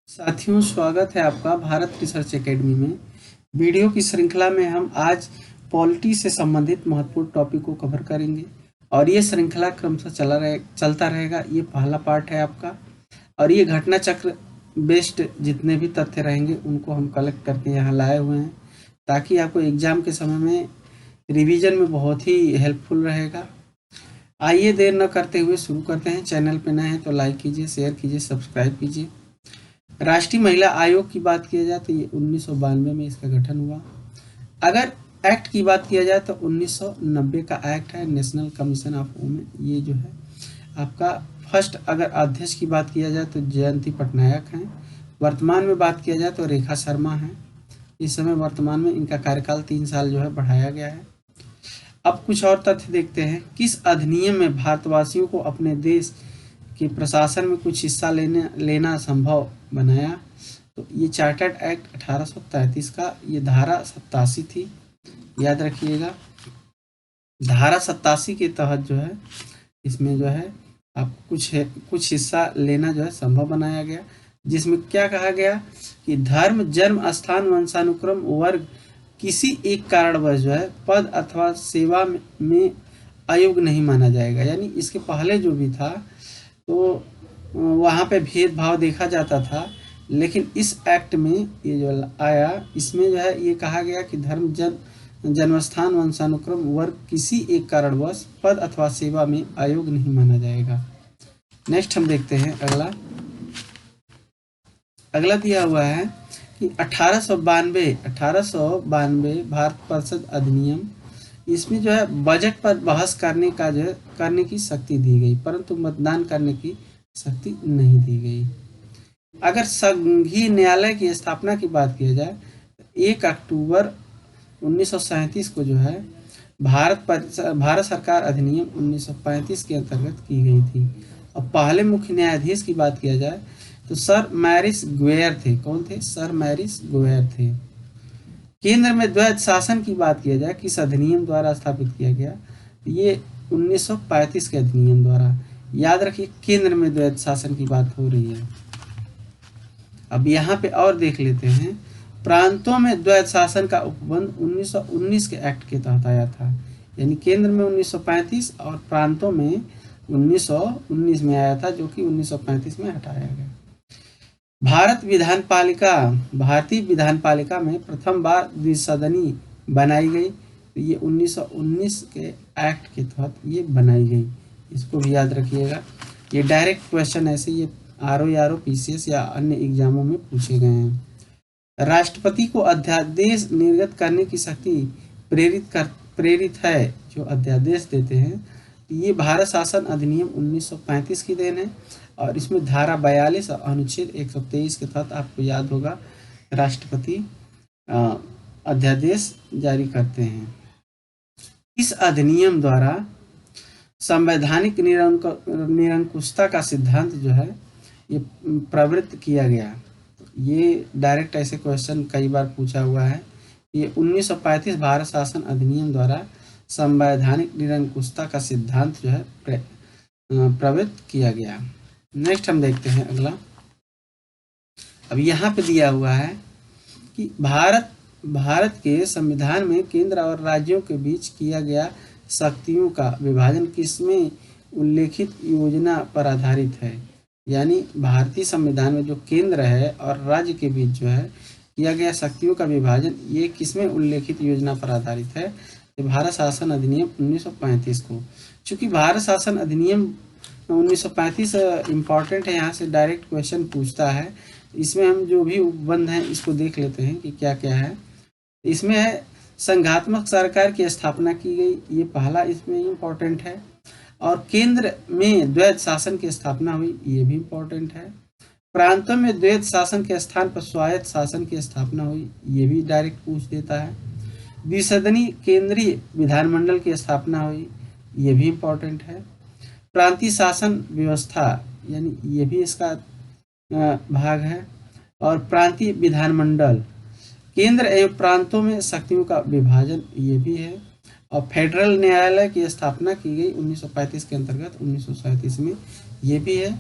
साथियों, स्वागत है आपका भारत रिसर्च एकेडमी में। वीडियो की श्रृंखला में हम आज पॉलिटी से संबंधित महत्वपूर्ण टॉपिक को कवर करेंगे और ये श्रृंखला क्रमशः चलता रहेगा। ये पहला पार्ट है आपका और ये घटना चक्र बेस्ड जितने भी तथ्य रहेंगे उनको हम कलेक्ट करके यहाँ लाए हुए हैं ताकि आपको एग्जाम के समय में रिवीजन में बहुत ही हेल्पफुल रहेगा। आइए देर न करते हुए शुरू करते हैं। चैनल पे नए हैं तो लाइक कीजिए, शेयर कीजिए, सब्सक्राइब कीजिए। राष्ट्रीय महिला आयोग की बात किया जाए तो ये 1992 में इसका गठन हुआ। अगर एक्ट की बात किया जाए तो 1990 का एक्ट है, नेशनल कमीशन ऑफ वुमेन। ये जो है आपका फर्स्ट। अगर अध्यक्ष की बात किया जाए तो जयंती पटनायक हैं। वर्तमान में बात किया जाए तो रेखा शर्मा हैं। इस समय वर्तमान में इनका कार्यकाल 3 साल जो है बढ़ाया गया है। अब कुछ और तथ्य देखते हैं। किस अधिनियम में भारतवासियों को अपने देश के प्रशासन में कुछ हिस्सा लेना संभव बनाया? तो ये चार्टर्ड एक्ट 1833 का ये धारा 87 थी, याद रखिएगा। धारा 87 के तहत जो है इसमें जो है आपको कुछ हिस्सा लेना जो है संभव बनाया गया, जिसमें क्या कहा गया कि धर्म, जन्म स्थान, वंशानुक्रम, वर्ग किसी एक कारणवश जो है पद अथवा सेवा में अयोग्य नहीं माना जाएगा। यानी इसके पहले जो भी था तो वहाँ पे भेदभाव देखा जाता था, लेकिन इस एक्ट में ये जो आया इसमें जो है ये कहा गया कि धर्म, जन्मस्थान, वंशानुक्रम, वर्ग किसी एक कारणवश पद अथवा सेवा में अयोग्य नहीं माना जाएगा। नेक्स्ट हम देखते हैं अगला दिया हुआ है कि 1892 भारत परिषद अधिनियम। इसमें जो है बजट पर बहस करने की शक्ति दी गई, परंतु मतदान करने की शक्ति नहीं दी गई। अगर संघीय न्यायालय की स्थापना की बात की जाए तो 1 अक्टूबर 1937 को जो है भारत सरकार अधिनियम 1935 के अंतर्गत की गई थी। और पहले मुख्य न्यायाधीश की बात किया जाए तो सर मैरिस गुएर थे। कौन थे? सर मैरिस गुएर थे। केंद्र में द्वैध शासन की बात किया जाए किस अधिनियम द्वारा स्थापित किया गया? ये 1935 के अधिनियम द्वारा। याद रखिए, केंद्र में द्वैध शासन की बात हो रही है। अब यहाँ पे और देख लेते हैं। प्रांतों में द्वैध शासन का उपबंध 1919 के एक्ट के तहत आया था। यानी केंद्र में 1935 और प्रांतों में 1919 में आया था, जो कि 1935 में हटाया गया। भारतीय विधान पालिका में प्रथम बार द्विसदनी बनाई गई, तो ये 1919 के एक्ट के तहत ये बनाई गई। इसको भी याद रखिएगा। ये डायरेक्ट क्वेश्चन ऐसे ये RO, PCS या अन्य एग्जामों में पूछे गए हैं। राष्ट्रपति को अध्यादेश निर्गत करने की शक्ति प्रेरित है जो अध्यादेश देते हैं। ये भारत शासन अधिनियम 1935 की देन है और इसमें धारा 42 और अनुच्छेद 123 के तहत आपको याद होगा राष्ट्रपति अध्यादेश जारी करते हैं। इस अधिनियम द्वारा संवैधानिक निरंकुशता का सिद्धांत जो है ये प्रवृत्त किया गया। ये डायरेक्ट ऐसे क्वेश्चन कई बार पूछा हुआ है। ये 1935 भारत शासन अधिनियम द्वारा संवैधानिक निरंकुशता का सिद्धांत जो है प्रवृत्त किया गया। नेक्स्ट हम देखते हैं अगला। अब यहाँ पे दिया हुआ है कि भारत के संविधान में केंद्र और राज्यों के बीच किया गया शक्तियों का विभाजन किसमें उल्लेखित योजना पर आधारित है? यानी भारतीय संविधान में जो केंद्र है और राज्य के बीच जो है किया गया शक्तियों का विभाजन, ये किसमें उल्लेखित योजना पर आधारित है? भारत शासन अधिनियम 1935 को। चूंकि भारत शासन अधिनियम 1935 इम्पॉर्टेंट है, यहाँ से डायरेक्ट क्वेश्चन पूछता है। इसमें हम जो भी उपबंध हैं इसको देख लेते हैं कि क्या क्या है। इसमें है संघात्मक सरकार की स्थापना की गई, ये पहला इसमें इम्पोर्टेंट है। और केंद्र में द्वैध शासन की स्थापना हुई, ये भी इम्पोर्टेंट है। प्रांतों में द्वैध शासन के स्थान पर स्वायत्त शासन की स्थापना हुई, ये भी डायरेक्ट पूछ देता है। द्विसदनी केंद्रीय विधानमंडल की स्थापना हुई, ये भी इम्पोर्टेंट है। प्रांतीय शासन व्यवस्था, यानी ये भी इसका भाग है। और प्रांतीय विधानमंडल, केंद्र एवं प्रांतों में शक्तियों का विभाजन, ये भी है। और फेडरल न्यायालय की स्थापना की गई 1935 के अंतर्गत 1937 में, ये भी है।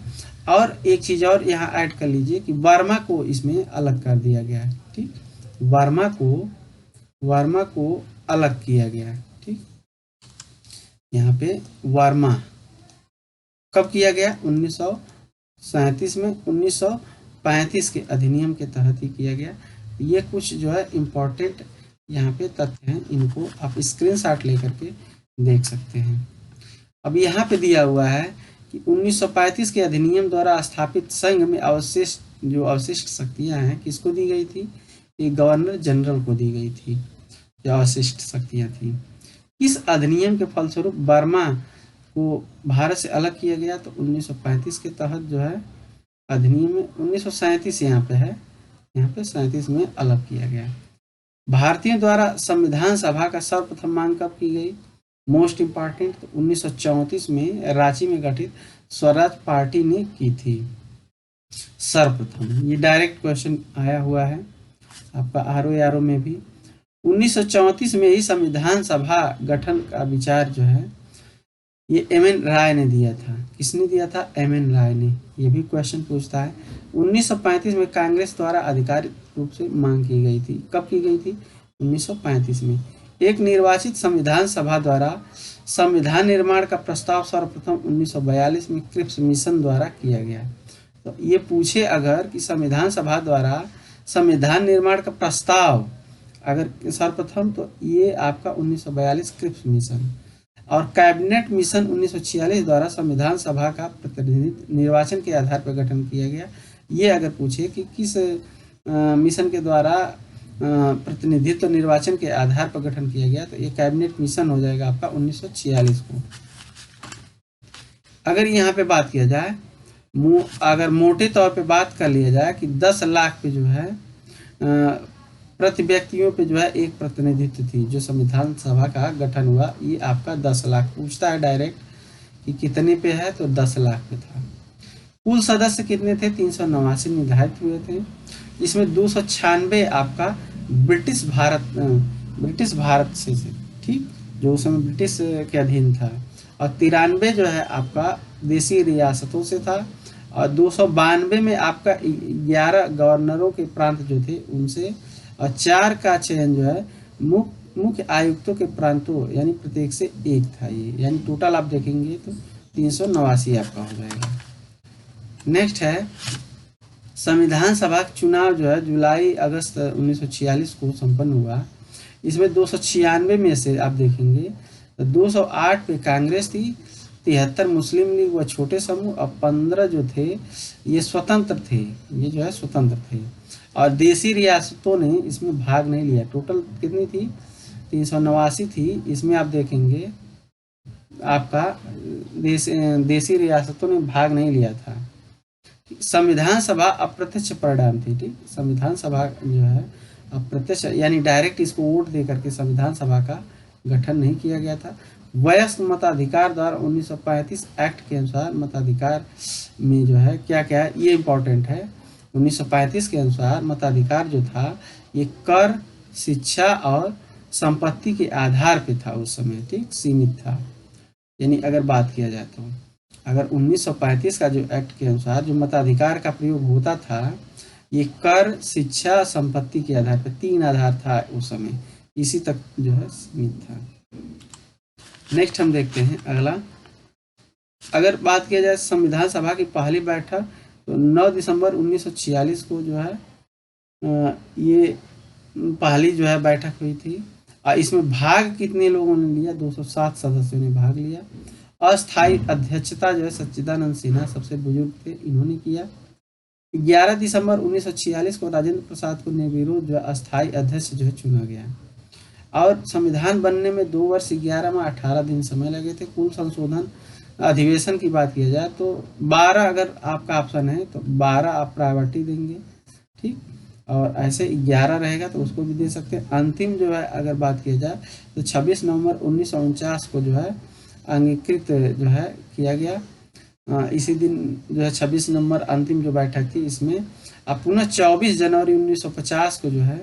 और एक चीज़ और यहाँ ऐड कर लीजिए कि वर्मा को इसमें अलग कर दिया गया है। ठीक, वर्मा को अलग किया गया है। ठीक, यहाँ पे वर्मा कब किया गया? 1937 में, 1935 के अधिनियम के तहत ही किया गया। ये कुछ जो है इम्पोर्टेंट यहाँ पे तथ्य हैं, इनको आप स्क्रीनशॉट लेकर के देख सकते हैं। अब यहाँ पे दिया हुआ है कि 1935 के अधिनियम द्वारा स्थापित संघ में अवशिष्ट शक्तियाँ हैं, किसको दी गई थी? ये गवर्नर जनरल को दी गई थी, जो अवशिष्ट शक्तियाँ थी। किस अधिनियम के फलस्वरूप बर्मा को भारत से अलग किया गया? तो 1935 के तहत जो है अधिनियम में 1937 यहाँ पे है, यहाँ पे 37 में अलग किया गया। भारतीयों द्वारा संविधान सभा का सर्वप्रथम मांग कब की गई? मोस्ट इम्पॉर्टेंट, तो 1934 में रांची में गठित स्वराज पार्टी ने की थी सर्वप्रथम। ये डायरेक्ट क्वेश्चन आया हुआ है आपका आरओ में भी। 1934 में ही संविधान सभा गठन का विचार जो है ये एम.एन. राय ने दिया था। किसने दिया था? एम.एन. राय ने। ये भी क्वेश्चन पूछता है। 1935 में कांग्रेस द्वारा आधिकारिक रूप से मांग की गई थी। कब की गई थी? 1935 में। एक निर्वाचित संविधान सभा द्वारा संविधान निर्माण का प्रस्ताव सर्वप्रथम 1942 में क्रिप्स मिशन द्वारा किया गया। तो ये पूछे अगर कि संविधान सभा द्वारा संविधान निर्माण का प्रस्ताव अगर सर्वप्रथम, तो ये आपका 1942 क्रिप्स मिशन। और कैबिनेट मिशन 1946 द्वारा संविधान सभा का प्रतिनिधित्व निर्वाचन के आधार पर गठन किया गया। ये अगर पूछे कि किस मिशन के द्वारा प्रतिनिधित्व निर्वाचन के आधार पर गठन किया गया, तो ये कैबिनेट मिशन हो जाएगा आपका 1946 को। अगर यहाँ पे बात किया जाए, अगर मोटे तौर पे बात कर लिया जाए कि 10 लाख पे जो है प्रति व्यक्तियों पे जो है एक प्रतिनिधित्व थी, जो संविधान सभा का गठन हुआ, ये आपका 10 लाख पूछता है डायरेक्ट कि कितने पे है, तो 10 लाख पे था। कुल सदस्य कितने थे? 389 निर्धारित हुए थे। इसमें 296 आपका ब्रिटिश भारत से थे, ठीक, जो उस समय ब्रिटिश के अधीन था। और 93 जो है आपका देसी रियासतों से था। और 292 में आपका 11 गवर्नरों के प्रांत जो थे उनसे, और 4 का चयन जो है मुख्य आयुक्तों के प्रांतों यानी प्रत्येक से एक था। ये यानी टोटल आप देखेंगे तो 389 आपका हो जाएगा। नेक्स्ट है संविधान सभा चुनाव जो है जुलाई अगस्त 1946 को संपन्न हुआ। इसमें 296 में से आप देखेंगे तो 208 पे कांग्रेस थी, 73 मुस्लिम लीग व छोटे समूह, और 15 जो थे ये स्वतंत्र थे, ये जो है स्वतंत्र थे। और देसी रियासतों ने इसमें भाग नहीं लिया। टोटल कितनी थी? 389 थी। इसमें आप देखेंगे आपका देसी रियासतों ने भाग नहीं लिया था। संविधान सभा अप्रत्यक्ष परिणाम थी, ठीक। संविधान सभा जो है अप्रत्यक्ष यानी डायरेक्ट इसको वोट दे करके संविधान सभा का गठन नहीं किया गया था। वयस्क मताधिकार द्वारा 1935 एक्ट के अनुसार मताधिकार में जो है क्या क्या है, ये इम्पोर्टेंट है। 1935 के अनुसार मताधिकार जो था ये कर, शिक्षा और संपत्ति के आधार पे था उस समय, ठीक, सीमित था। यानी अगर बात किया जाए तो अगर 1935 का जो एक्ट के अनुसार जो मताधिकार का प्रयोग होता था ये कर, शिक्षा, संपत्ति के आधार पर 3 आधार था उस समय, इसी तक जो है सीमित था। नेक्स्ट हम देखते हैं अगला। अगर बात किया जाए संविधान सभा की पहली बैठक तो 9 दिसंबर 1946 को जो है ये पहली जो है बैठक हुई थी। और इसमें भाग कितने लोगों ने लिया? 207 सदस्यों ने भाग लिया। अस्थायी अध्यक्षता जो है सच्चिदानंद सिन्हा सबसे बुजुर्ग थे, इन्होंने किया। 11 दिसंबर 1946 को राजेंद्र प्रसाद को निर्विरोध जो अस्थायी अध्यक्ष जो है चुना गया। और संविधान बनने में 2 वर्ष 11 माह 18 दिन समय लगे थे। कुल संशोधन अधिवेशन की बात किया जाए तो 12 अगर आपका ऑप्शन है तो 12 आप प्रायोरिटी देंगे, ठीक, और ऐसे 11 रहेगा तो उसको भी दे सकते हैं। अंतिम जो है अगर बात किया जाए तो 26 नवंबर 1949 को जो है अंगीकृत जो है किया गया। इसी दिन जो है 26 नवंबर अंतिम जो बैठक थी इसमें। अब पुनः 24 जनवरी 1950 को जो है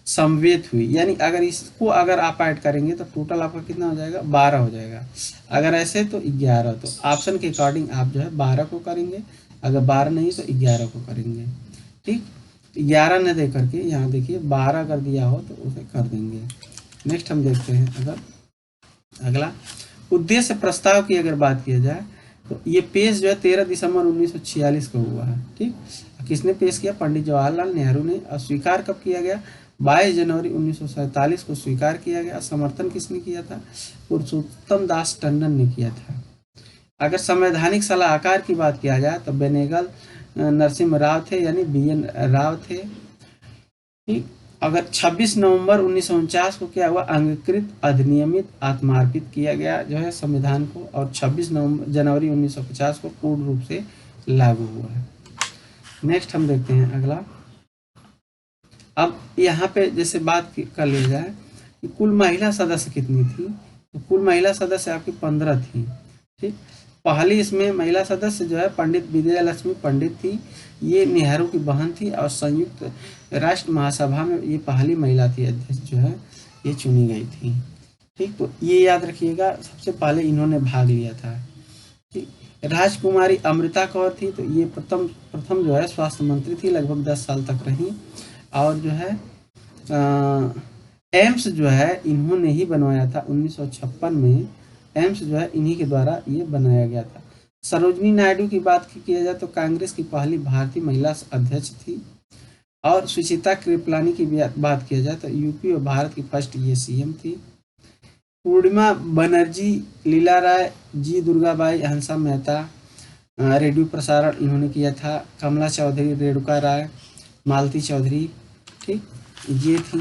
समवेत हुई, यानी अगर इसको अगर आप ऐड करेंगे तो टोटल आपका कितना हो जाएगा, 12 हो जाएगा। अगर ऐसे तो 11। तो ऑप्शन के अकॉर्डिंग आप जो है 12 को करेंगे, अगर 12 नहीं तो 11 को करेंगे। ठीक, 11 न दे करके यहाँ देखिए 12 अगर दिया हो तो उसे कर देंगे। नेक्स्ट हम देखते हैं अगर अगला उद्देश्य प्रस्ताव की अगर बात किया जाए तो ये पेश जो है 13 दिसंबर 1946 को हुआ है। ठीक, किसने पेश किया, पंडित जवाहरलाल नेहरू ने। और स्वीकार कब किया गया, 22 जनवरी 1947 को स्वीकार किया गया। समर्थन किसने किया था, पुरुषोत्तम दास टंडन ने किया था। अगर संवैधानिक सलाहकार की बात किया जाए तो बेनेगल नरसिम्हा राव थे, यानी BN राव थे। ठीक, अगर 26 नवंबर 1949 को क्या हुआ, अंगीकृत अधिनियमित आत्मार्पित किया गया जो है संविधान को, और 26 जनवरी 1950 को पूर्ण रूप से लागू हुआ है। नेक्स्ट हम देखते हैं अगला। अब यहाँ पे जैसे बात कर लिया जाए कि कुल महिला सदस्य कितनी थी, तो कुल महिला सदस्य आपकी 15 थी। ठीक, पहली इसमें महिला सदस्य जो है पंडित विजयलक्ष्मी पंडित थी, ये नेहरू की बहन थी, और संयुक्त राष्ट्र महासभा में ये पहली महिला थी अध्यक्ष जो है ये चुनी गई थी। ठीक, तो ये याद रखिएगा, सबसे पहले इन्होंने भाग लिया था। ठीक, राजकुमारी अमृता कौर थी, तो ये प्रथम जो है स्वास्थ्य मंत्री थी, लगभग 10 साल तक रही। और जो है एम्स जो है इन्होंने ही बनवाया था 1956 में, एम्स जो है इन्हीं के द्वारा ये बनाया गया था। सरोजनी नायडू की बात किया जाए तो कांग्रेस की पहली भारतीय महिला अध्यक्ष थी। और सुचिता कृपलानी की बात किया जाए तो यूपी और भारत की फर्स्ट ये CM थी। पूर्णिमा बनर्जी, लीला राय, जी दुर्गाबाई, हंसा मेहता रेडियो प्रसारण इन्होंने किया था। कमला चौधरी, रेणुका राय, मालती चौधरी, ठीक, ये थी।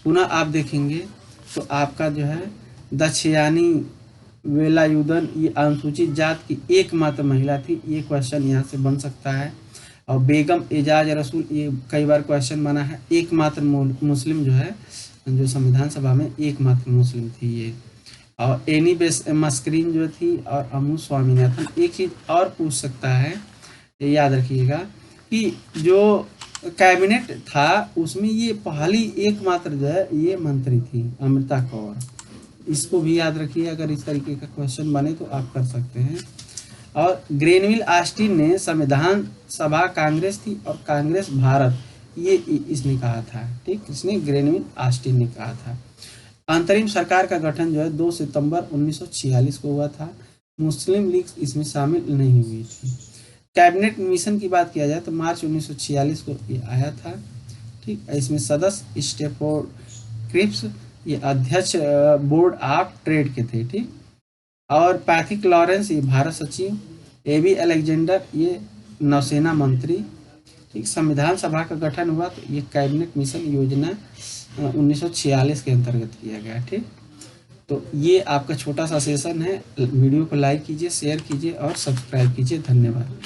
पुनः आप देखेंगे तो आपका जो है दक्षयानी वेलायुधन, ये अनुसूचित जात की एकमात्र महिला थी, ये क्वेश्चन यहाँ से बन सकता है। और बेगम एजाज रसूल, ये कई बार क्वेश्चन बना है, एकमात्र मुस्लिम जो है जो संविधान सभा में एकमात्र मुस्लिम थी ये। और एनी मस्करीन जो थी, और अमू स्वामीनाथन। एक चीज और पूछ सकता है, याद रखिएगा कि जो कैबिनेट था उसमें ये पहली एकमात्र जो है ये मंत्री थी, अमृता कौर। इसको भी याद रखिए, अगर इस तरीके का क्वेश्चन बने तो आप कर सकते हैं। और ग्रेनविल ऑस्टिन ने संविधान सभा कांग्रेस थी और कांग्रेस भारत, ये इसने कहा था। ठीक, इसने ग्रेनविल ऑस्टिन ने कहा था। अंतरिम सरकार का गठन जो है 2 सितंबर 1946 को हुआ था। मुस्लिम लीग इसमें शामिल नहीं हुई थी। कैबिनेट मिशन की बात किया जाए तो मार्च 1946 को ये आया था। ठीक, इसमें सदस्य स्टेफोर्ड क्रिप्स, ये अध्यक्ष बोर्ड ऑफ ट्रेड के थे। ठीक, और पैथिक लॉरेंस, ये भारत सचिव। AB अलेक्जेंडर, ये नौसेना मंत्री। ठीक, संविधान सभा का गठन हुआ तो ये कैबिनेट मिशन योजना 1946 के अंतर्गत किया गया। ठीक, तो ये आपका छोटा सा सेशन है। वीडियो को लाइक कीजिए, शेयर कीजिए और सब्सक्राइब कीजिए। धन्यवाद।